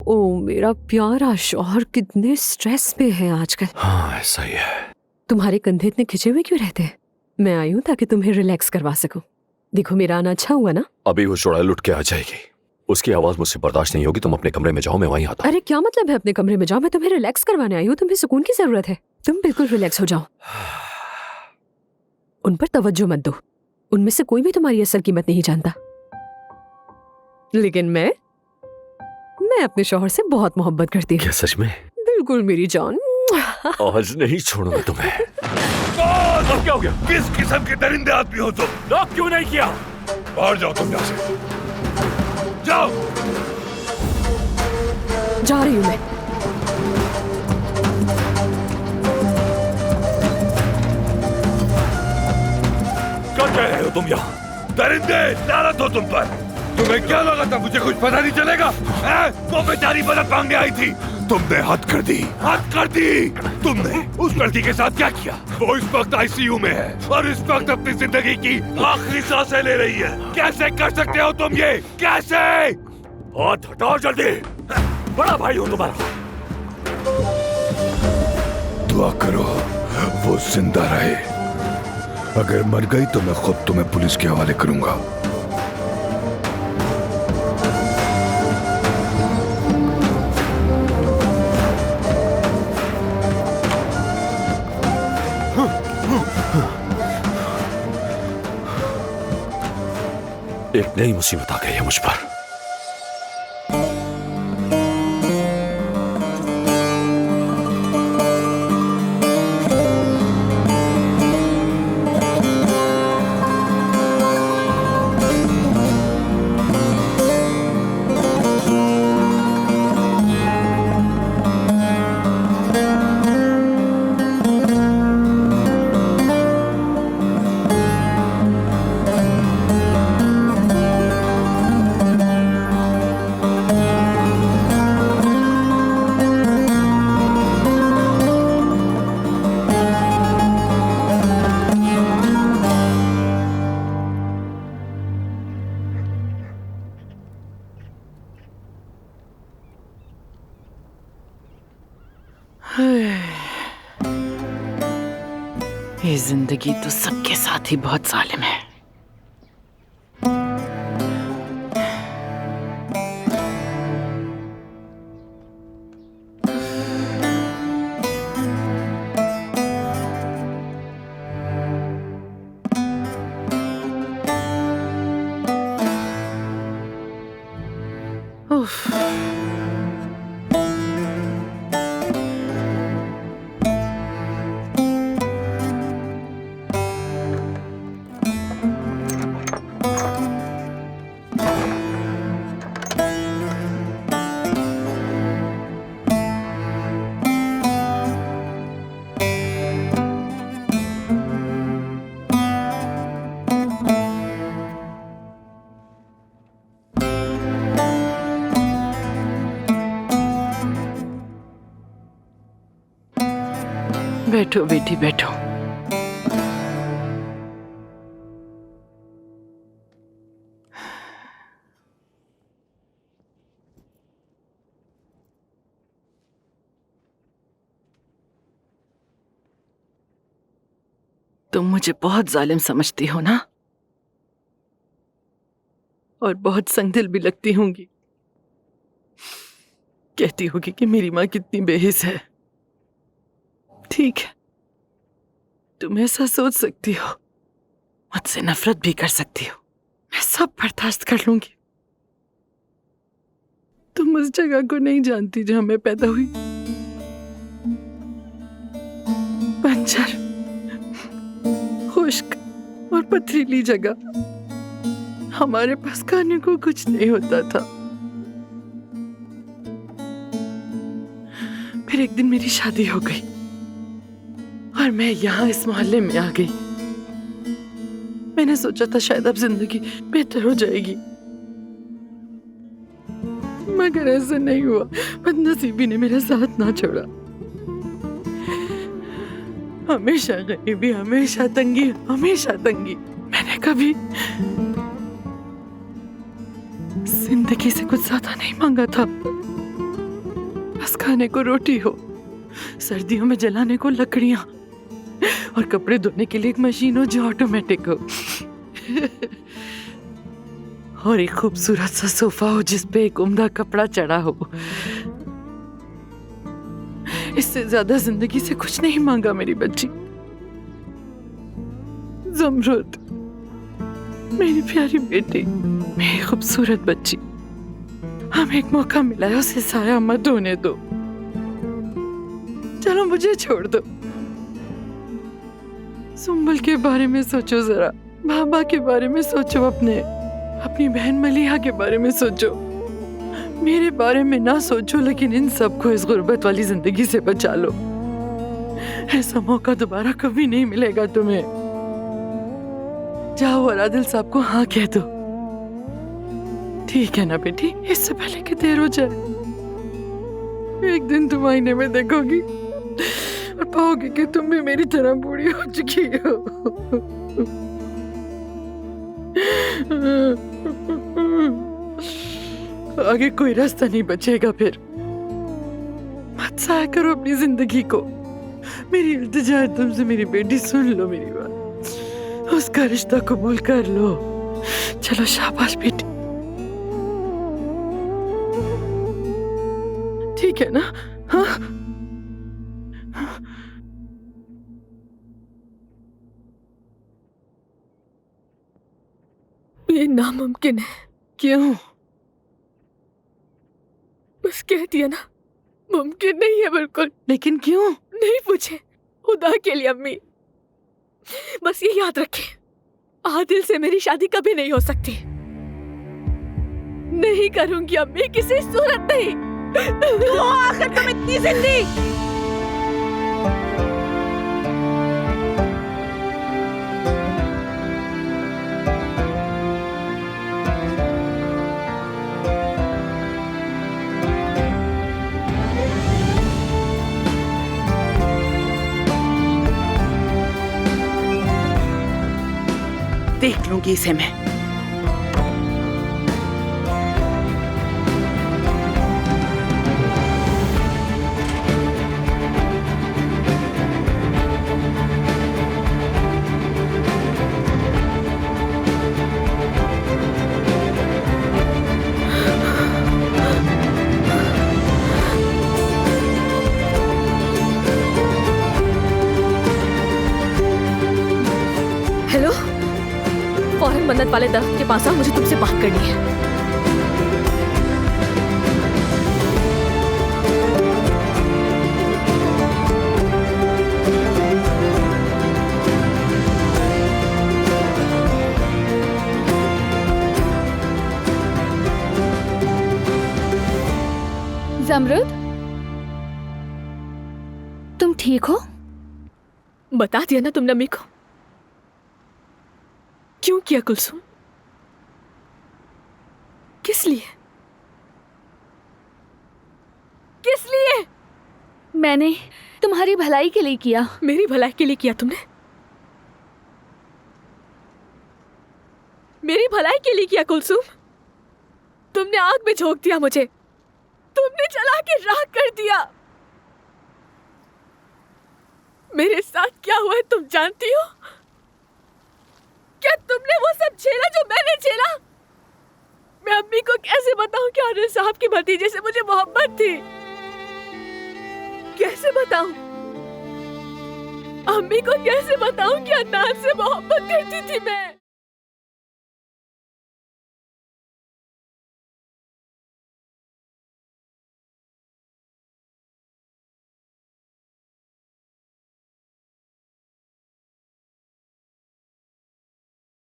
ओ मेरा प्यारा शौहर कितने स्ट्रेस में है आजकल। हाँ ऐसा ही है। तुम्हारे कंधे इतने खिंचे हुए क्यों रहते हैं? मैं आई हूँ ताकि तुम्हें रिलैक्स करवा सकूं। देखो मेरा आना अच्छा हुआ ना? अभी वो चुड़ैल उठ के आ जाएगी, उसकी आवाज मुझसे बर्दाश्त नहीं होगी। तुम अपने कमरे में जाओ, मैं वहीं आता हूँ। अरे क्या मतलब है अपने कमरे में जाओ? मैं तुम्हें रिलैक्स करवाने आई हूँ, तुम्हें सुकून की जरूरत है। तुम बिल्कुल रिलैक्स हो जाओ। उन पर तवज्जो मत दो, उनमें से कोई भी तुम्हारी असल कीमत नहीं जानता। लेकिन मैं अपने शौहर से बहुत मोहब्बत करती हूँ। क्या सच में? बिल्कुल मेरी जान। आज नहीं छोड़ूंगा तुम्हें। अब क्या हो गया? किस किस्म के दरिंदे आदमी हो तुम? लॉक क्यों नहीं किया? बाहर जाओ तुम यहाँ से, जाओ। जा रही हूँ मैं। क्या कह रहे हो तुम यहाँ? दरिंदे, लानत हो तुम पर। तुम्हें क्या लगा था मुझे कुछ पता नहीं चलेगा? वो बेचारी मदद मांगने आई थी, तुमने हद कर दी, हद कर दी। तुमने उस लड़की के साथ क्या किया? वो इस वक्त आईसीयू में है और इस वक्त अपनी जिंदगी की आखिरी सांसें ले रही है। कैसे कर सकते हो तुम ये? कैसे? हाथ हटाओ जल्दी, बड़ा भाई हूँ तुम्हारा। दुआ करो वो जिंदा रहे, अगर मर गई तो मैं खुद तुम्हें पुलिस के हवाले करूंगा। एक नई मुसीबत आ गई है मुझ पर। ये जिंदगी तो सबके साथ ही बहुत जालिम है। उफ। बैठो बेटी बैठो। तुम मुझे बहुत जालिम समझती हो ना, और बहुत संगदिल भी लगती होंगी। कहती होगी कि मेरी माँ कितनी बेहिस है। ठीक है, तुम ऐसा सोच सकती हो, मुझसे नफरत भी कर सकती हो, मैं सब बर्दाश्त कर लूंगी। तुम उस जगह को नहीं जानती जहां मैं पैदा हुई। बंजर, खुश्क और पथरीली जगह। हमारे पास खाने को कुछ नहीं होता था। फिर एक दिन मेरी शादी हो गई और मैं यहाँ इस मोहल्ले में आ गई। मैंने सोचा था शायद अब जिंदगी बेहतर हो जाएगी, मगर ऐसा नहीं हुआ। बदनसीबी ने मेरा साथ ना छोड़ा। हमेशा गरीबी, हमेशा तंगी, हमेशा तंगी। मैंने कभी जिंदगी से कुछ ज्यादा नहीं मांगा था। खाने को रोटी हो, सर्दियों में जलाने को लकड़ियां और कपड़े धोने के लिए एक मशीन हो जो ऑटोमेटिक हो और एक खूबसूरत सा सोफा हो जिस पे एक उम्दा कपड़ा चढ़ा हो। इससे ज्यादा जिंदगी से कुछ नहीं मांगा मेरी बच्ची। ज़मरुद, मेरी प्यारी बेटी, मेरी खूबसूरत बच्ची, हमें एक मौका मिला है, उसे साया मत होने दो। चलो मुझे छोड़ दो। सुंबल के बारे में सोचो जरा, बाबा के बारे में सोचो, अपनी बहन मलिहा के बारे में सोचो। मेरे बारे में ना सोचो, लेकिन इन सबको इस गुर्बत वाली जिंदगी से बचा लो। ऐसा मौका दोबारा कभी नहीं मिलेगा तुम्हें। जाओ और आदिल साहब को हाँ कह दो, ठीक है ना बेटी? इससे पहले कि देर हो जाए। एक दिन तुम आईने में देखोगी और पाओगे कि तुम भी मेरी तरह बूढ़ी हो चुकी हो। आगे कोई रास्ता नहीं बचेगा फिर। मत साया करो अपनी जिंदगी को। मेरी इल्तिजा है तुमसे मेरी बेटी, सुन लो मेरी बात, उसका रिश्ता कबूल कर लो। चलो शाबाश बेटी, ठीक है ना? हाँ ये नामुमकिन है। क्यों? बस कह दिया ना, मुमकिन नहीं है बिल्कुल। लेकिन क्यों? नहीं पूछे, खुदा के लिए अम्मी, बस ये याद रखें, आदिल से मेरी शादी कभी नहीं हो सकती। नहीं करूंगी अम्मी, किसी सूरत नहीं। क्यों आखिर तुम इतनी जिद्दी? देख लूंगी इसे मैं। हेलो, फौरन मन्नत वाले दरख्त के पास आओ, मुझे तुमसे बात करनी है। ज़मरुद, तुम ठीक हो? बता दिया ना तुमने अम्मी को। क्यों किया कुलसुम? किस लिए? किस लिए? मैंने तुम्हारी भलाई के लिए किया। मेरी भलाई के लिए किया तुमने? मेरी भलाई के लिए किया कुलसुम? तुमने आग में झोंक दिया मुझे, तुमने जला के राख कर दिया। मेरे साथ क्या हुआ है तुम जानती हो? क्या तुमने वो सब झेला जो मैंने झेला? मैं अम्मी को कैसे बताऊं कि आदिल साहब की भतीजे से मुझे मोहब्बत थी? कैसे बताऊं? अम्मी को कैसे बताऊं कि अदनान से मोहब्बत करती थी मैं?